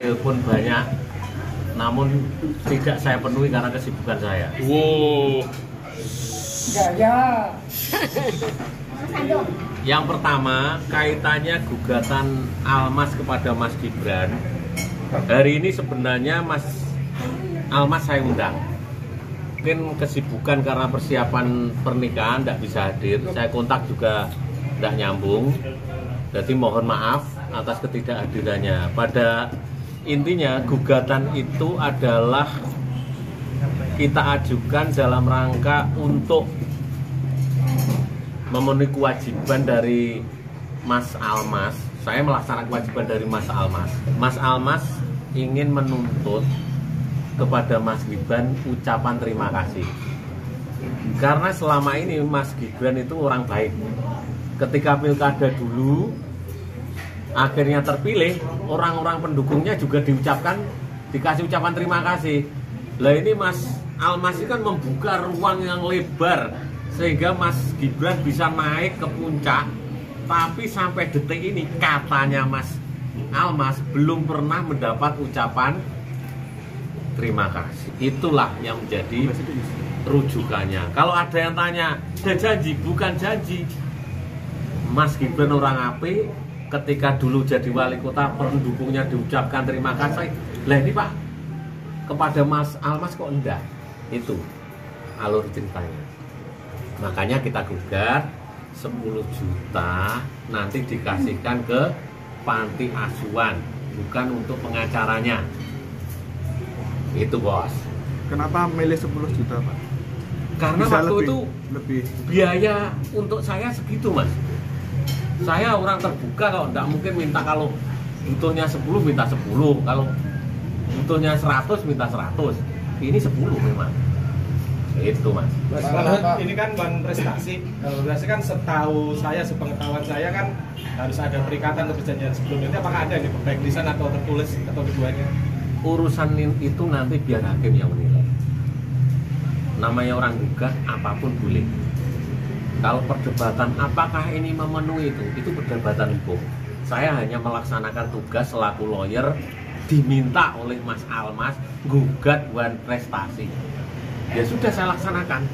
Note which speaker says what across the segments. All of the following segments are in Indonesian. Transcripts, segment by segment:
Speaker 1: Telepon banyak, namun tidak saya penuhi karena kesibukan saya.
Speaker 2: Wow.
Speaker 3: Ya.
Speaker 1: Yang pertama, kaitannya gugatan Almas kepada Mas Gibran. Hari ini sebenarnya Mas Almas saya undang. Mungkin kesibukan karena persiapan pernikahan tidak bisa hadir. Saya kontak juga tidak nyambung. Jadi mohon maaf atas ketidakhadirannya. Pada intinya gugatan itu adalah kita ajukan dalam rangka untuk memenuhi kewajiban dari Mas Almas. Saya melaksanakan kewajiban dari Mas Almas. Mas Almas ingin menuntut kepada Mas Gibran ucapan terima kasih. Karena selama ini Mas Gibran itu orang baik. Ketika pilkada dulu akhirnya terpilih, orang-orang pendukungnya juga dikasih ucapan terima kasih. Lah ini Mas Almas ini kan membuka ruang yang lebar sehingga Mas Gibran bisa naik ke puncak. Tapi sampai detik ini katanya Mas Almas belum pernah mendapat ucapan terima kasih. Itulah yang menjadi rujukannya. Kalau ada yang tanya, ada janji? Bukan janji. Mas Gibran orang apik, ketika dulu jadi wali kota pendukungnya diucapkan terima kasih. Lah ini Pak, kepada Mas Almas kok enggak? Itu alur ceritanya. Makanya kita gugat 10 juta nanti dikasihkan ke panti asuhan, bukan untuk pengacaranya. Itu bos.
Speaker 2: Kenapa milih 10 juta Pak?
Speaker 1: Karena
Speaker 2: bisa
Speaker 1: waktu itu
Speaker 2: lebih
Speaker 1: biaya untuk saya segitu Mas. Saya orang terbuka, kalau enggak mungkin minta, kalau butuhnya 10 minta 10, kalau butuhnya 100 minta 100. Ini 10 memang. Itu Mas.
Speaker 4: Ini kan bukan prestasi. Kalau prestasi kan setahu saya, sepengetahuan saya kan harus ada perikatan atau perjanjian sebelumnya. Itu apakah ada nih, baik lisan atau tertulis atau keduanya?
Speaker 1: Urusan itu nanti biar hakim yang menilai. Namanya orang gugat, apapun boleh. Kalau perdebatan apakah ini memenuhi itu perdebatan hukum. Saya hanya melaksanakan tugas selaku lawyer, diminta oleh Mas Almas gugat bukan prestasi. Ya sudah saya laksanakan.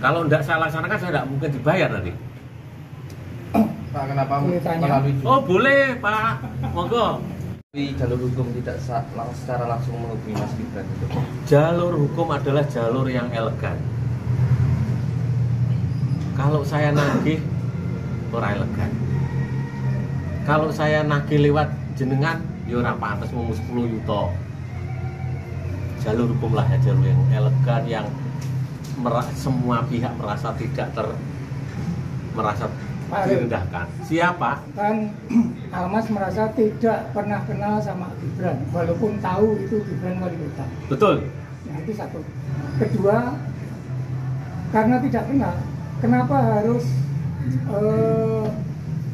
Speaker 1: Kalau tidak saya laksanakan, saya tidak mungkin dibayar nanti.
Speaker 5: Pak, kenapa
Speaker 3: Tanya.
Speaker 5: melalui
Speaker 1: Oh boleh Pak, monggo.
Speaker 5: jalur hukum tidak secara langsung menghubungi Mas Gibran itu?
Speaker 1: Jalur hukum adalah jalur yang elegan. Kalau saya nagih, ora elegan. Kalau saya nagih lewat jenengan, ya ora pantes mau 10 yuto. Jalur hukum lah ya, jalur yang elegan, yang semua pihak merasa tidak merasa direndahkan. Siapa?
Speaker 3: Kan Almas merasa tidak pernah kenal sama Gibran, walaupun tahu itu Gibran wali kota.
Speaker 1: Betul.
Speaker 3: Nah itu satu. Kedua, karena tidak kenal, kenapa harus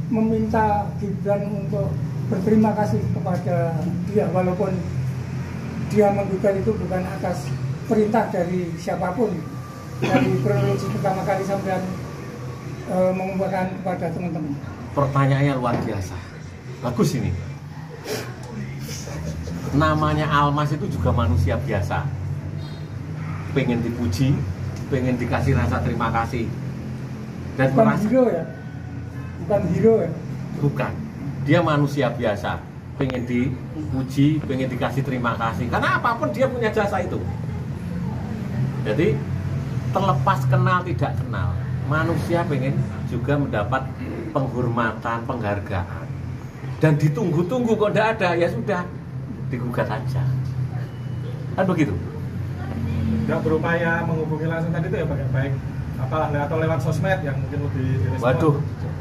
Speaker 3: meminta Gibran untuk berterima kasih kepada dia, walaupun dia menggugat itu bukan atas perintah dari siapapun. Dari kronologi pertama kali sampai mengumpulkan kepada teman-teman.
Speaker 1: Pertanyaannya luar biasa. Bagus ini. Namanya Almas itu juga manusia biasa. Pengen dipuji, pengen dikasih rasa terima kasih. Dan
Speaker 3: Bukan
Speaker 1: merasa
Speaker 3: hero ya? Bukan hero ya?
Speaker 1: bukan. Dia manusia biasa. Pengen dipuji, pengen dikasih terima kasih. Karena apapun dia punya jasa itu. Jadi terlepas kenal tidak kenal, manusia pengen juga mendapat penghormatan, penghargaan. Dan ditunggu-tunggu kok tidak ada, ya sudah, digugat aja. Kan begitu?
Speaker 4: Tidak berupaya menghubungi langsung tadi itu ya baik atau lewat sosmed yang mungkin lebih direspon.
Speaker 1: Waduh,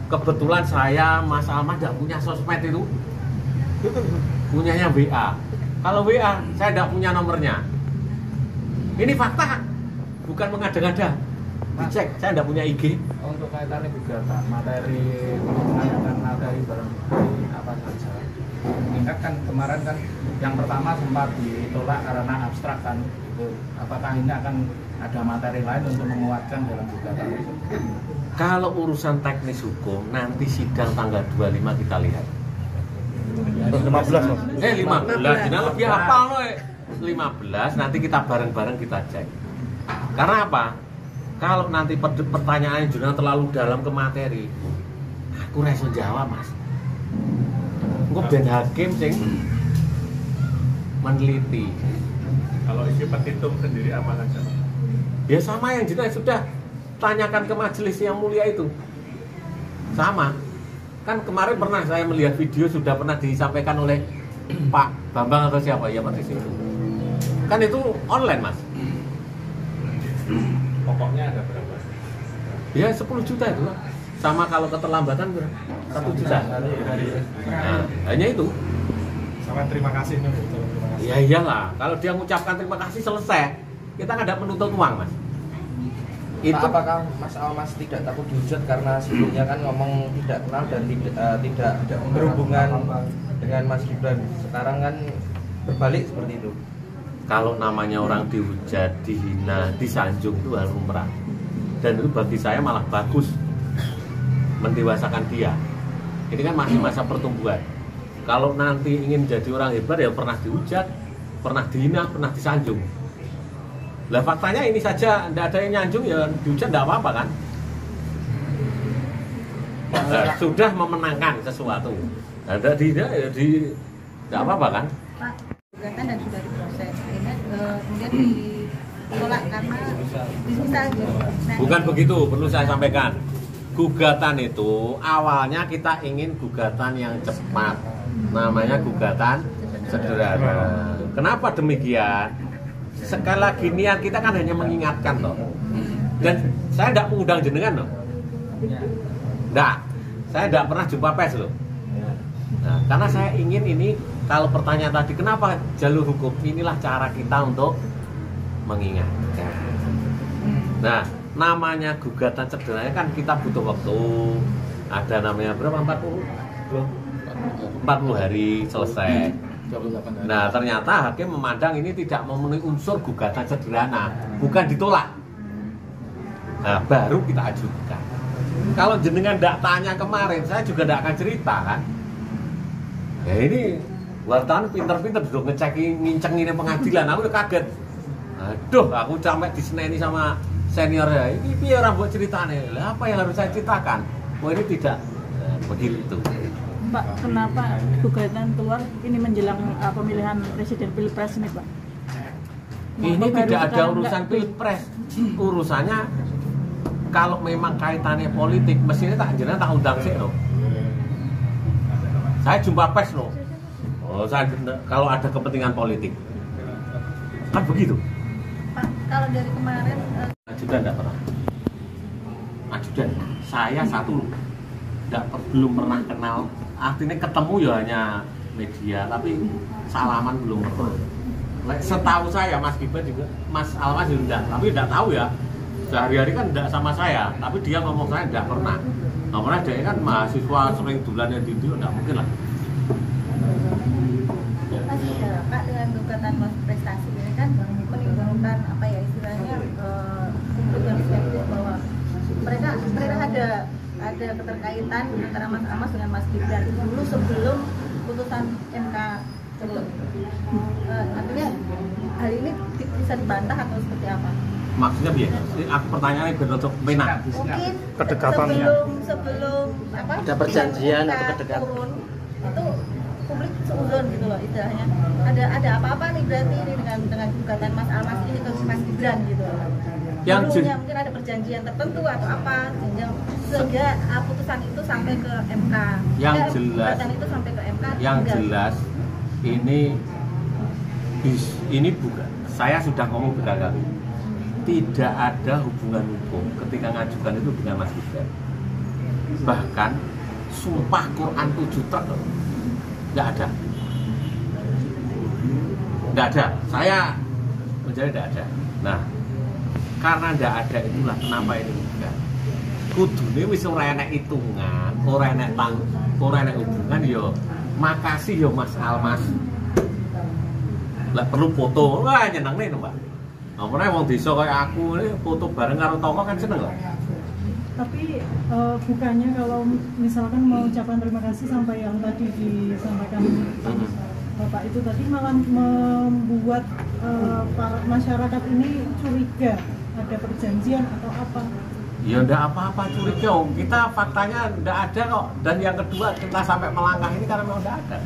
Speaker 1: kebetulan saya, Mas Almas tidak punya sosmed itu. Punyanya WA. Kalau WA, saya tidak punya nomornya. Ini fakta, bukan mengada-ngada. Dicek, saya tidak punya IG.
Speaker 5: Untuk kaitannya juga Pak, materi menanyakan materi barang bukti apa saja. Mengingat kan kemarin kan yang pertama sempat ditolak karena abstrak kan. Apakah ini akan ada materi lain untuk menguatkan dalam gugatan itu?
Speaker 1: Kalau urusan teknis hukum, nanti sidang tanggal 25 kita lihat.
Speaker 2: 15 Mas.
Speaker 1: 15, jadi lebih hafal loh. 15 nanti kita bareng-bareng kita cek. Karena apa? Kalau nanti pertanyaan jurnal terlalu dalam ke materi, aku reso jawab Mas. Engko ben hakim sing meneliti.
Speaker 2: Kalau isi petitum sendiri apa saja?
Speaker 1: Ya sama yang jelas sudah tanyakan ke majelis yang mulia itu. Sama. Kan kemarin pernah saya melihat video sudah pernah disampaikan oleh Pak Bambang atau siapa ya Pak di situ. Kan itu online Mas.
Speaker 2: Pokoknya ada berapa?
Speaker 1: Ya 10 juta itu Pak. Sama kalau keterlambatan berapa? 1 juta. Nah, hanya itu.
Speaker 4: Sama terima kasih nih, terima kasih.
Speaker 1: Ya iyalah, kalau dia mengucapkan terima kasih selesai. Kita nggak ada menuntut uang Mas.
Speaker 6: Itu apakah Mas Almas tidak takut dihujat karena sebelumnya kan ngomong tidak kenal dan tidak berhubungan dengan Mas Gibran. Sekarang kan berbalik seperti itu.
Speaker 1: Kalau namanya orang dihujat, dihina, disanjung itu hal lumrah. Dan itu bagi saya malah bagus, mendewasakan dia. Ini kan masih masa pertumbuhan. Kalau nanti ingin jadi orang hebat ya pernah dihujat, pernah dihina, pernah disanjung. Lah faktanya ini saja, tidak ada yang nyanjung ya dihujat tidak apa-apa kan? Sudah memenangkan sesuatu. Ada dihina ya tidak apa-apa kan?
Speaker 7: Pak, gugatan dan sudah diproses. Akhirnya kemudian ditolak karena bisa gitu. Nah,
Speaker 1: Bukan begitu, perlu saya sampaikan. Gugatan itu awalnya kita ingin gugatan yang cepat. Namanya gugatan sederhana. Kenapa demikian? Sekali lagi niat kita kan hanya mengingatkan toh. Dan saya tidak mengundang jenengan loh. Tidak. Saya tidak pernah jumpa pers loh. Nah, karena saya ingin ini kalau pertanyaan tadi kenapa jalur hukum, inilah cara kita untuk mengingatkan. Nah, namanya gugatan sederhana kan kita butuh waktu. Ada namanya berapa? 40 hari selesai. Nah, ternyata hakim memandang ini tidak memenuhi unsur gugatan sederhana, bukan ditolak. Nah, baru kita ajukan. Kalau jenengan tidak tanya kemarin, saya juga tidak akan cerita kan. Ya ini wartawan pinter-pinter sudah ngincengin pengadilan, aku udah kaget. Aduh, aku sampai diseneni sama seniornya. Ini biar orang buat ceritanya. Lah, apa yang harus saya ceritakan? Oh ini tidak begitu.
Speaker 8: Pak, kenapa gugatan keluar ini menjelang pemilihan presiden pilpres ini Pak?
Speaker 1: Ini tidak ada urusan pilpres. Urusannya kalau memang kaitannya politik, mestinya tak undang sih loh. Saya jumpa pers loh. Oh, kalau ada kepentingan politik, kan begitu.
Speaker 7: Pak, kalau dari kemarin
Speaker 1: Ajudan tidak pernah. Ajudan, saya satu belum pernah kenal. Artinya ketemu ya hanya media, tapi salaman belum pernah. Setahu saya Mas Gibran juga, Mas Almas juga, tapi tidak tahu ya. Sehari-hari kan tidak sama saya, tapi dia ngomong saya tidak pernah. Nggak pernah, dia kan mahasiswa sering dulannya di itu, tidak mungkin lah.
Speaker 7: Mas Pak dengan gugatan Mas prestasi ini kan menimbulkan apa ya istilahnya bahwa mereka ada keterkaitan antara Mas Almas dengan Mas Gibran dulu sebelum putusan MK tersebut. Artinya hal ini bisa dibantah atau seperti apa?
Speaker 1: Maksudnya biar, aku pertanyaannya bentuk pena.
Speaker 7: Mungkin
Speaker 2: Kedekatan.
Speaker 7: sebelum apa?
Speaker 6: Ada perjanjian atau kedekatan.
Speaker 7: Turun, itu publik seuzon gitu loh istilahnya. Ada apa-apa nih berarti ini dengan gugatan Mas Almas ini ke Mas Gibran gitu.
Speaker 1: Yang
Speaker 7: Dulunya mungkin ada perjanjian tertentu atau apa sehingga putusan itu sampai ke MK.
Speaker 1: Yang jelas,
Speaker 7: gugatan itu sampai ke MK.
Speaker 1: yang
Speaker 7: enggak.
Speaker 1: jelas ini bukan. Saya sudah ngomong berkali-kali. Tidak ada hubungan hukum ketika ngajukan itu dengan Mas Gibran. Bahkan sumpah Quran 7 truk nggak ada. Nggak ada. Saya menjadi tidak ada. Nah, karena tidak ada itulah kenapa ini enggak. Kudune wis ora enek hitungan, ora enek hubungan yo. Makasih yo Mas Almas. Lah perlu foto, wah nyenengne to, Mbak. Ampune wong desa kaya aku ini foto bareng karo tokoh kan seneng lho.
Speaker 9: Tapi bukannya kalau misalkan mau ucapan terima kasih sampai yang tadi disampaikan Bapak itu tadi malah membuat para masyarakat ini curiga ada perjanjian atau apa?
Speaker 1: Ya enggak apa-apa curiga, kita faktanya enggak ada kok. Dan yang kedua kita sampai melangkah ini karena memang enggak ada.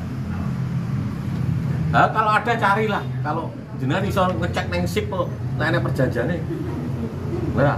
Speaker 1: Nah, kalau ada carilah, kalau jenengan iso ngecek neng sip kok, nah perjanjiannya. Nah,